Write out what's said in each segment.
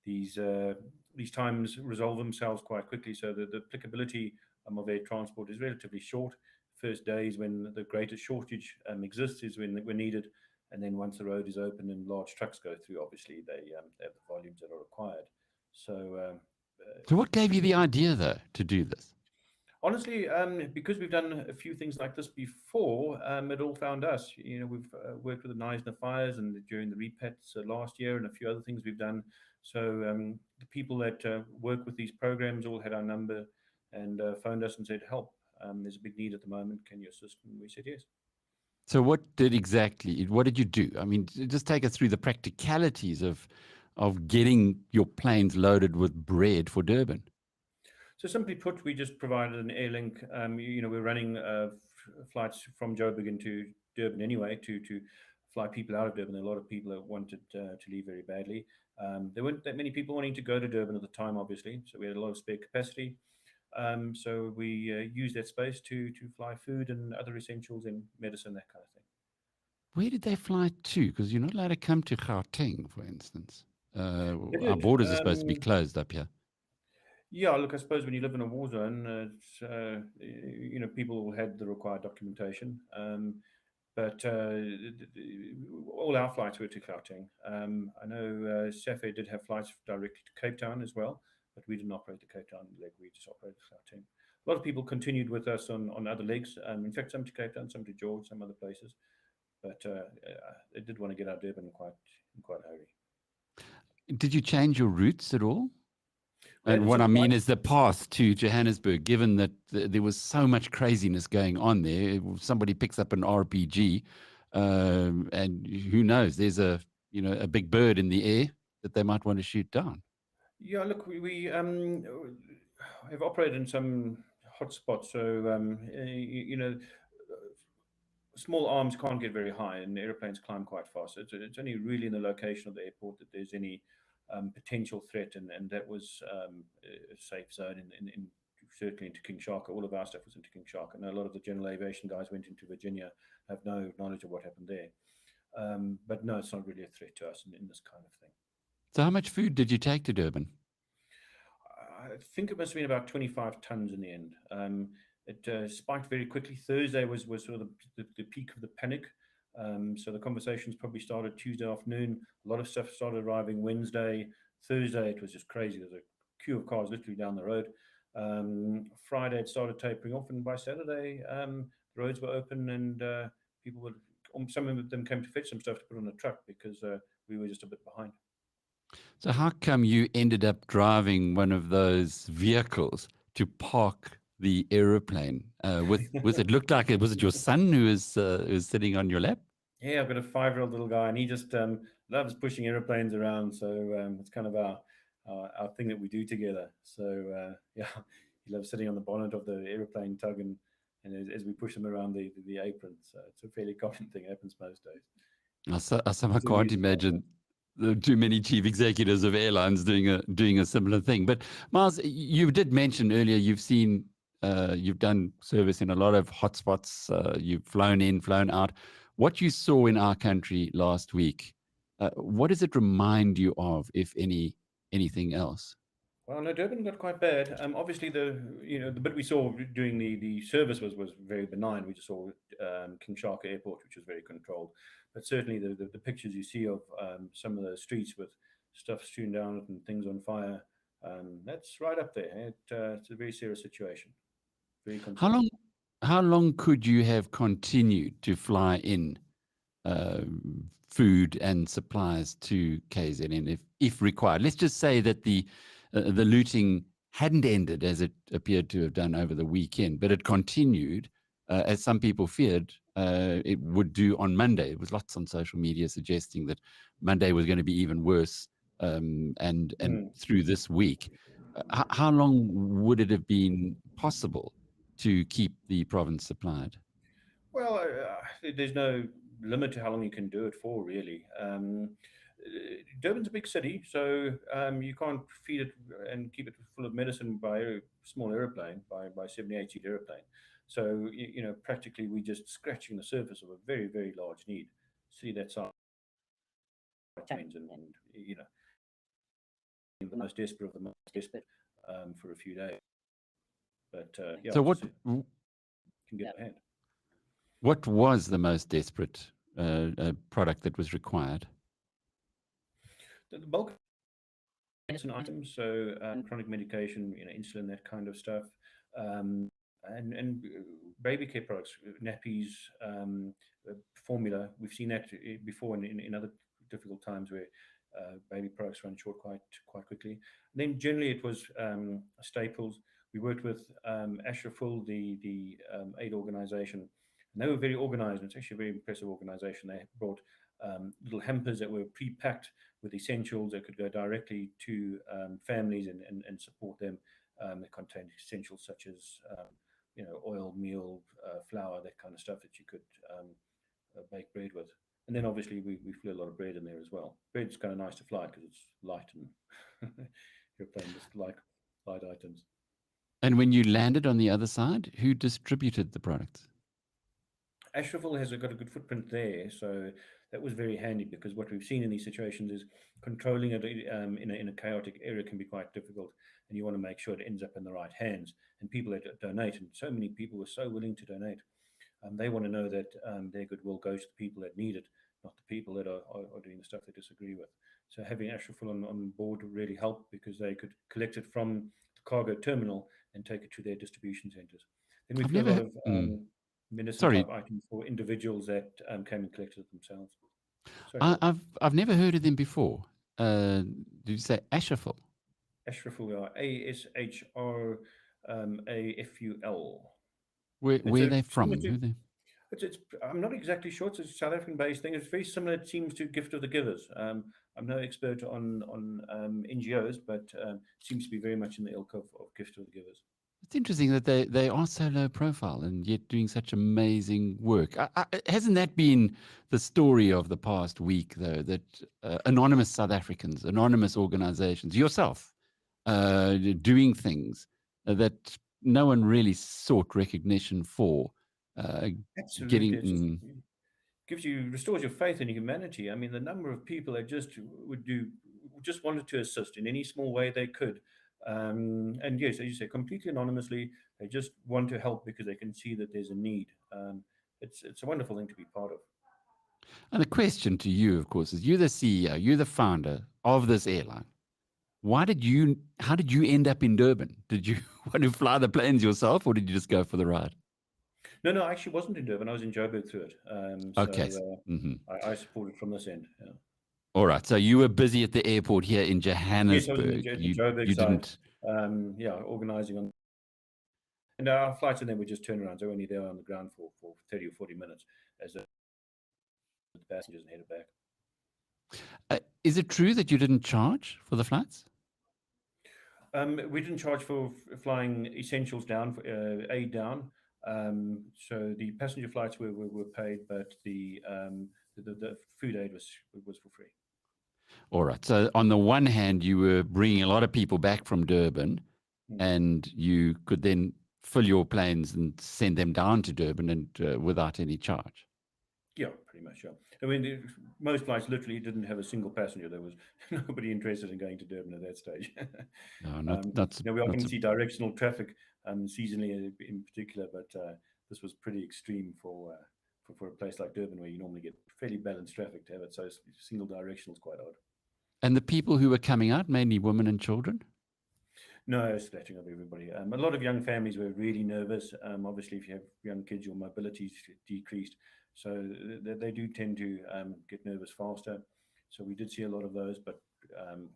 these times resolve themselves quite quickly. So the applicability of air transport is relatively short. First days when the greatest shortage exists is when we're needed, and then once the road is open and large trucks go through, obviously they have the volumes that are required. So. So what gave you the idea, though, to do this? Honestly, because we've done a few things like this before, it all found us. We've worked with the Knives and the Fires and during the repets last year, and a few other things we've done. So the people that work with these programs all had our number and phoned us and said, "Help! There's a big need at the moment. Can you assist?" And we said yes. So what did you do? I mean, just take us through the practicalities of getting your planes loaded with bread for Durban. So simply put, we just provided an air link. We're running flights from Joburg into Durban anyway to fly people out of Durban. There are a lot of people that wanted to leave very badly. There weren't that many people wanting to go to Durban at the time, obviously. So we had a lot of spare capacity. So we used that space to fly food and other essentials and medicine, that kind of thing. Where did they fly to? Because you're not allowed to come to Gauteng, for instance. They Our did. borders are supposed to be closed up here. Yeah, look, I suppose when you live in a war zone, people had the required documentation. But all our flights were to Gauteng. I know CemAir did have flights directly to Cape Town as well, but we didn't operate the Cape Town leg. We just operated Gauteng. A lot of people continued with us on other legs. In fact, some to Cape Town, some to George, some other places. But they did want to get out of Durban in quite a hurry. Did you change your routes at all? We And added what some I mean flights. is the path to Johannesburg, given that there was so much craziness going on there. If somebody picks up an RPG, and who knows, there's a big bird in the air that they might want to shoot down. Yeah, look, we have operated in some hotspots. So, small arms can't get very high, and airplanes climb quite fast. So it's only really in the location of the airport that there's any potential threat, and that was a safe zone in certainly into King Shark. All of our stuff was into King Shark, and a lot of the general aviation guys went into Virginia, have no knowledge of what happened there. But no, it's not really a threat to us in this kind of thing. So how much food did you take to Durban? I think it must have been about 25 tons in the end. It spiked very quickly. Thursday was sort of the peak of the panic. So the conversations probably started Tuesday afternoon. A lot of stuff started arriving Wednesday. Thursday, it was just crazy. There's a queue of cars literally down the road. Friday, it started tapering off. And by Saturday, the roads were open and people would, some of them came to fetch some stuff to put on a truck because we were just a bit behind. So how come you ended up driving one of those vehicles to park the aeroplane? Was it looked like was it your son who was sitting on your lap? Yeah, I've got a 5-year-old little guy, and he just loves pushing airplanes around. So it's kind of our thing that we do together. So yeah, he loves sitting on the bonnet of the airplane tug, and as we push them around the apron. So it's a fairly common thing. It happens most days. I can't imagine too many chief executives of airlines doing a similar thing. But Miles, you did mention earlier you've done service in a lot of hotspots. You've flown in, flown out. What you saw in our country last week, what does it remind you of, if anything else? Well, no, Durban got quite bad. Obviously, the bit we saw during the service was very benign. We just saw King Shark Airport, which was very controlled. But certainly, the pictures you see of some of the streets with stuff strewn down and things on fire, that's right up there. It's a very serious situation. Very concerning. How long could you have continued to fly in food and supplies to KZN if required? Let's just say that the looting hadn't ended as it appeared to have done over the weekend, but it continued, as some people feared it would do on Monday. There was lots on social media suggesting that Monday was going to be even worse, and through this week. How long would it have been possible to keep the province supplied? Well, there's no limit to how long you can do it for, really. Durban's a big city, so you can't feed it and keep it full of medicine by a small aeroplane, by 78-seat aeroplane. So, practically we're just scratching the surface of a very, very large need. See that size, and the most desperate of the most desperate for a few days. But yeah, So can get ahead. what was the most desperate product that was required? The bulk medicine items, so chronic medication, insulin, that kind of stuff, and baby care products, nappies, formula. We've seen that before in other difficult times where baby products run short quite quickly. And then generally it was staples. We worked with Ashraful, the aid organization, and they were very organized. It's actually a very impressive organization. They brought little hampers that were pre-packed with essentials that could go directly to families and support them. They contained essentials such as oil, meal, flour, that kind of stuff that you could bake bread with. And then obviously we flew a lot of bread in there as well. Bread's kind of nice to fly because it's light and you're playing just light items. And when you landed on the other side, who distributed the products? Ashraful has got a good footprint there, so that was very handy, because what we've seen in these situations is controlling it in a chaotic area can be quite difficult, and you want to make sure it ends up in the right hands. And people that donate, and so many people were so willing to donate, they want to know that their goodwill goes to the people that need it, not the people that are doing the stuff they disagree with. So having Ashraful on board really helped, because they could collect it from the cargo terminal and take it to their distribution centers. Then we've got a lot of medicine type items for individuals that came and collected it themselves. Sorry, I've never heard of them before. Did you say Ashraful? Ashraful, ASHRAFUL. Where are they from? Who are they? I'm not exactly sure. It's a South African based thing. It's very similar, it seems, to Gift of the Givers. I'm no expert on NGOs, but seems to be very much in the ilk of Gift of the Givers. It's interesting that they are so low profile and yet doing such amazing work. Hasn't that been the story of the past week, though, that anonymous South Africans, anonymous organizations, yourself, doing things that no one really sought recognition for? Absolutely. Restores your faith in humanity. I mean, the number of people that just wanted to assist in any small way they could. And yes, as you say, completely anonymously, they just want to help because they can see that there's a need. It's a wonderful thing to be part of. And the question to you, of course, is you're the CEO, you're the founder of this airline. How did you end up in Durban? Did you want to fly the planes yourself, or did you just go for the ride? No, I actually wasn't in Durban. I was in Joburg through it. Okay. I supported from this end. Yeah. All right. So you were busy at the airport here in Johannesburg. Yes, I was in the Joburg side. Yeah, organizing on. And our flights and then we just turn around. So we're only there on the ground for 30 or 40 minutes as the passengers and headed back. Is it true that you didn't charge for the flights? We didn't charge for flying essentials down, aid down. So the passenger flights were paid, but the food aid was for free. All right. So on the one hand, you were bringing a lot of people back from Durban, and you could then fill your planes and send them down to Durban and without any charge. Yeah, pretty much. Yeah. I mean, most flights literally didn't have a single passenger. There was nobody interested in going to Durban at that stage. No, we often see directional traffic seasonally in particular, but this was pretty extreme for a place like Durban, where you normally get fairly balanced traffic. To have it so single directional is quite odd. And the people who were coming out, mainly women and children? No, splattering of everybody. A lot of young families were really nervous. Obviously, if you have young kids, your mobility is decreased. So they do tend to get nervous faster. So we did see a lot of those, but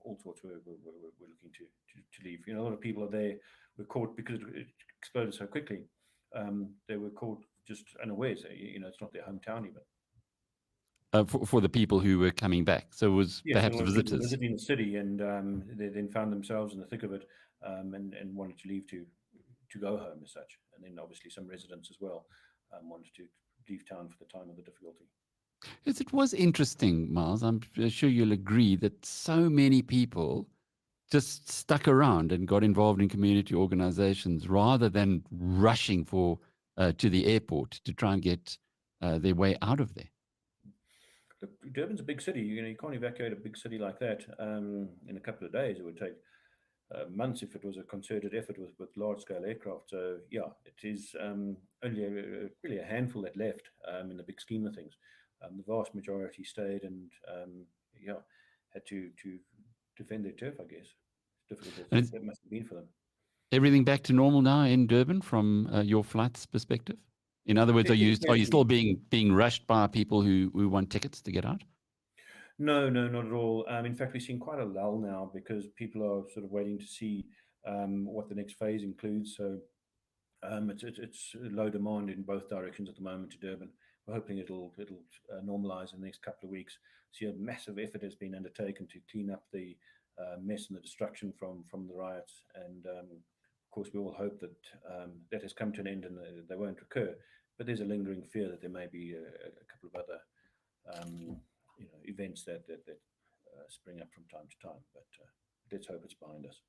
all sorts were looking to leave. A lot of people were caught because it exploded so quickly. They were caught just unawares. It's not their hometown even. For the people who were coming back. So it was perhaps visitors. Visiting the city, and they then found themselves in the thick of it and wanted to leave to go home as such. And then obviously some residents as well wanted to leave town for the time of the difficulty. Yes, it was interesting, Miles. I'm sure you'll agree that so many people just stuck around and got involved in community organizations rather than rushing to the airport to try and get their way out of there. look, Durban's a big city. You can't evacuate a big city like that in a couple of days. It would take months if it was a concerted effort with large-scale aircraft. So, yeah, it is only really a handful that left in the big scheme of things. The vast majority stayed and, yeah, had to defend their turf, I guess. Difficult And as that must have been for them. everything back to normal now in Durban from your flight's perspective? In other words, are you still being rushed by people who want tickets to get out? No, not at all. In fact, we're seeing quite a lull now because people are sort of waiting to see what the next phase includes. So it's low demand in both directions at the moment to Durban. We're hoping it'll normalize in the next couple of weeks. See, a massive effort has been undertaken to clean up the mess and the destruction from the riots. And of course, we all hope that that has come to an end and they won't recur. But there's a lingering fear that there may be a couple of other events that spring up from time to time. But let's hope it's behind us.